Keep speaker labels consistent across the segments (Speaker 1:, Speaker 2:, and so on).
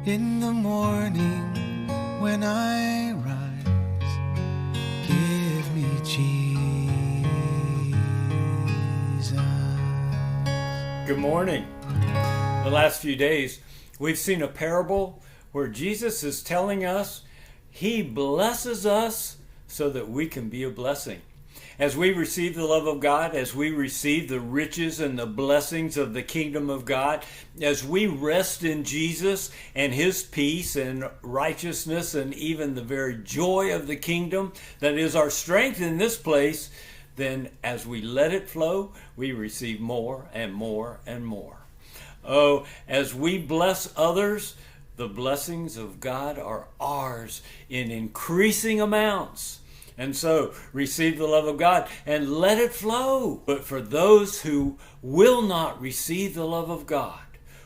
Speaker 1: In the morning when I rise, give me Jesus.
Speaker 2: Good morning. The last few days, we've seen a parable where Jesus is telling us He blesses us so that we can be a blessing. As we receive the love of God, as we receive the riches and the blessings of the kingdom of God, as we rest in Jesus and His peace and righteousness and even the very joy of the kingdom that is our strength in this place, then as we let it flow, we receive more and more and more. Oh, as we bless others, the blessings of God are ours in increasing amounts. And so, receive the love of God and let it flow. But for those who will not receive the love of God,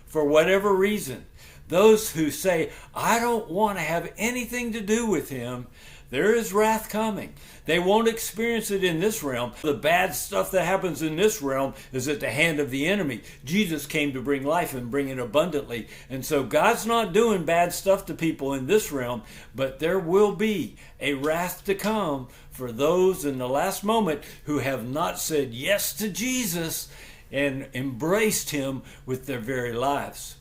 Speaker 2: for whatever reason, those who say, I don't want to have anything to do with Him, there is wrath coming. They won't experience it in this realm. The bad stuff that happens in this realm is at the hand of the enemy. Jesus came to bring life and bring it abundantly. And so God's not doing bad stuff to people in this realm, but there will be a wrath to come for those in the last moment who have not said yes to Jesus and embraced Him with their very lives.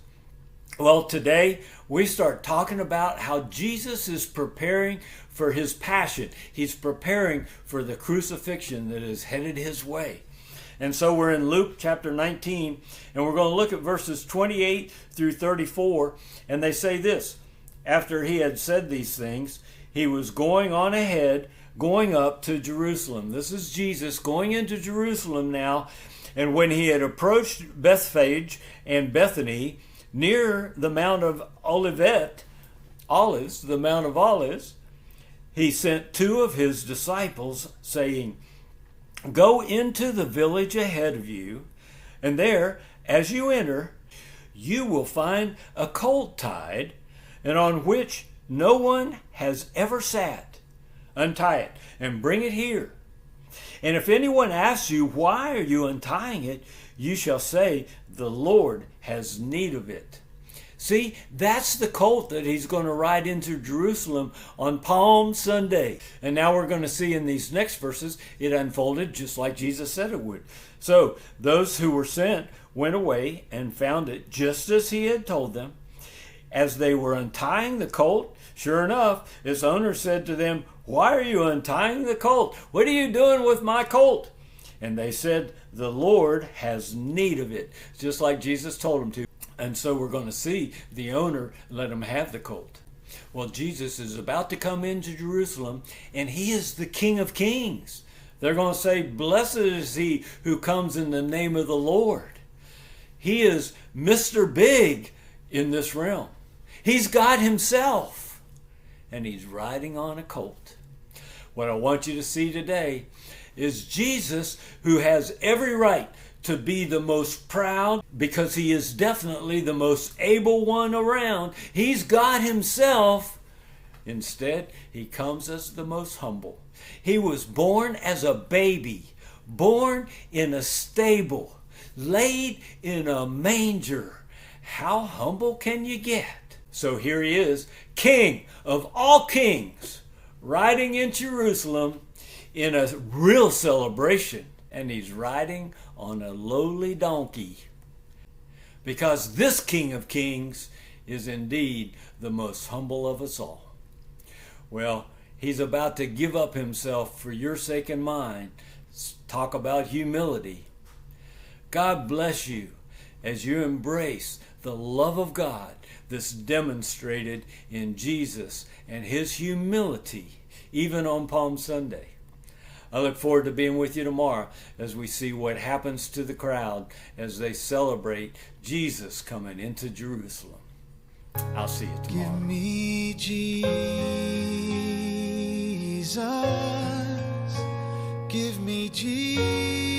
Speaker 2: Well, today we start talking about how Jesus is preparing for His passion. He's preparing for the crucifixion that is headed His way. And so we're in Luke chapter 19, and we're going to look at verses 28 through 34, and they say this: after He had said these things, He was going on ahead, going up to Jerusalem. This is Jesus going into Jerusalem now, and when He had approached Bethphage and Bethany, near the Mount of Olivet, the Mount of Olives, He sent two of His disciples, saying, Go into the village ahead of you, and there, as you enter, you will find a colt tied, and on which no one has ever sat. Untie it, and bring it here. And if anyone asks you, Why are you untying it? You shall say, The Lord has need of it. See, that's the colt that He's going to ride into Jerusalem on Palm Sunday. And now we're going to see in these next verses, it unfolded just like Jesus said it would. So those who were sent went away and found it just as He had told them. As they were untying the colt, sure enough, its owner said to them, Why are you untying the colt? What are you doing with my colt? And they said, The Lord has need of it, just like Jesus told them to. And so we're going to see the owner let him have the colt. Well, Jesus is about to come into Jerusalem, and He is the King of Kings. They're going to say, Blessed is He who comes in the name of the Lord. He is Mr. Big in this realm. He's God Himself, and He's riding on a colt. What I want you to see today is Jesus, who has every right to be the most proud, because He is definitely the most able one around. He's God Himself. Instead, He comes as the most humble. He was born as a baby, born in a stable, laid in a manger. How humble can you get? So here He is, King of all kings, riding in Jerusalem in a real celebration. And He's riding on a lowly donkey, because this King of Kings is indeed the most humble of us all. Well, He's about to give up Himself for your sake and mine. Talk about humility. God bless you as you embrace the love of God that's demonstrated in Jesus and His humility, even on Palm Sunday. I look forward to being with you tomorrow as we see what happens to the crowd as they celebrate Jesus coming into Jerusalem. I'll see you tomorrow.
Speaker 1: Give me Jesus. Give me Jesus.